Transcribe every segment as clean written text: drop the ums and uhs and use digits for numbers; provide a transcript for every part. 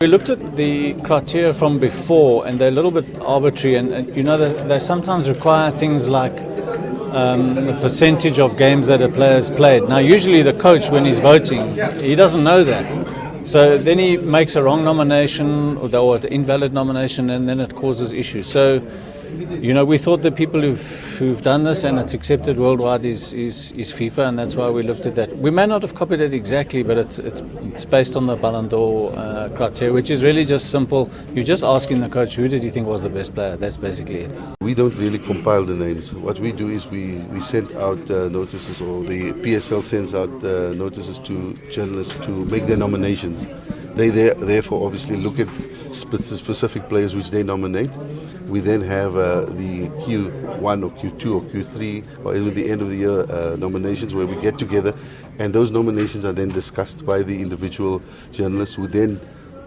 We looked at the criteria from before, and they're a little bit arbitrary, and they sometimes require things like the percentage of games that a player's played. Now, usually the coach, when he's voting, he doesn't know that. So then he makes a wrong nomination or an invalid nomination, and then it causes issues. So, we thought the people who've done this and it's accepted worldwide is FIFA, and that's why we looked at that. We may not have copied it exactly, but it's based on the Ballon d'Or criteria, which is really just simple. You're just asking the coach, who did he think was the best player? That's basically it. We don't really compile the names. What we do is we send out notices, or the PSL sends out notices to journalists to make their nominations. They therefore obviously look at specific players which they nominate. We then have the Q1 or Q2 or Q3 or even the end of the year nominations, where we get together, and those nominations are then discussed by the individual journalist, who then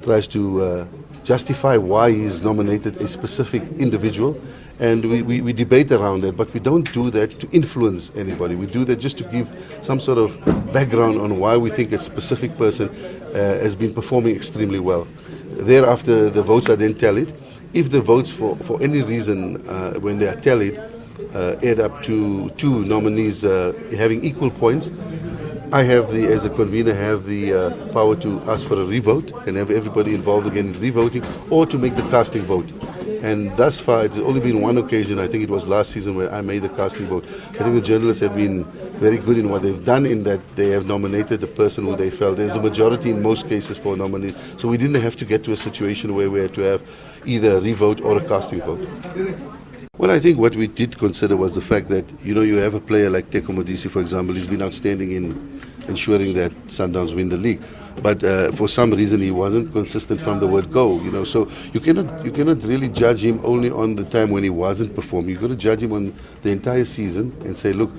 tries to justify why he's nominated a specific individual. And we debate around that, but we don't do that to influence anybody. We do that just to give some sort of background on why we think a specific person has been performing extremely well. Thereafter, the votes are then tallied. If the votes for any reason, when they are tallied, add up to two nominees having equal points, I as a convener, have the power to ask for a revote and have everybody involved again in revoting, or to make the casting vote. And thus far, it's only been one occasion, I think it was last season, where I made the casting vote. I think the journalists have been very good in what they've done, in that they have nominated the person who they felt. There's a majority in most cases for nominees. So we didn't have to get to a situation where we had to have either a revote or a casting vote. Well, I think what we did consider was the fact that, you have a player like Teko Modise, for example. He's been outstanding in ensuring that Sundowns win the league. But for some reason he wasn't consistent from the word go. So you cannot really judge him only on the time when he wasn't performing. You've got to judge him on the entire season and say, look,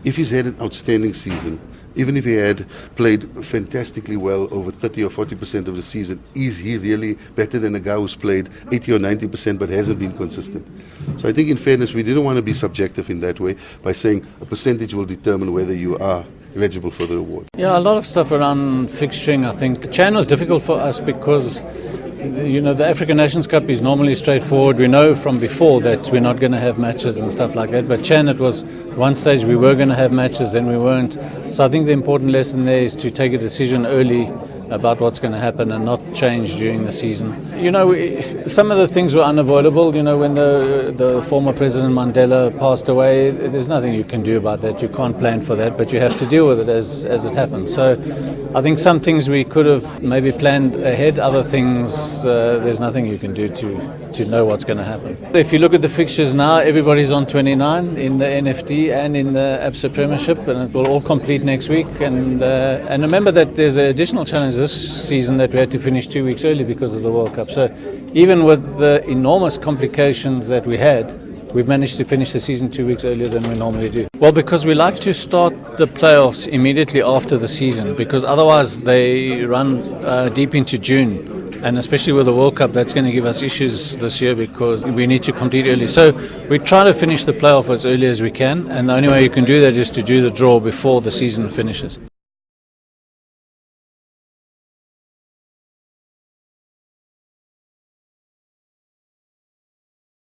if he's had an outstanding season, even if he had played fantastically well over 30 or 40% of the season, is he really better than a guy who's played 80 or 90% but hasn't been consistent? So I think, in fairness, we didn't want to be subjective in that way by saying a percentage will determine whether you are eligible for the award. Yeah, a lot of stuff around fixturing. I think Chan was difficult for us because the African Nations Cup is normally straightforward. We know from before that we're not going to have matches and stuff like that. But Chan, it was one stage we were going to have matches, then we weren't. So I think the important lesson there is to take a decision early about what's going to happen and not change during the season. Some of the things were unavoidable. When the former President Mandela passed away, there's nothing you can do about that. You can't plan for that, but you have to deal with it as it happens. So I think some things we could have maybe planned ahead. Other things, there's nothing you can do to know what's going to happen. If you look at the fixtures now, everybody's on 29 in the NFT and in the Absa Premiership, and it will all complete next week. And remember that there's an additional challenge this season, that we had to finish 2 weeks early because of the World Cup. So even with the enormous complications that we had, we've managed to finish the season 2 weeks earlier than we normally do. Well, because we like to start the playoffs immediately after the season, because otherwise they run deep into June. And especially with the World Cup, that's going to give us issues this year because we need to complete early. So we try to finish the playoff as early as we can, and the only way you can do that is to do the draw before the season finishes.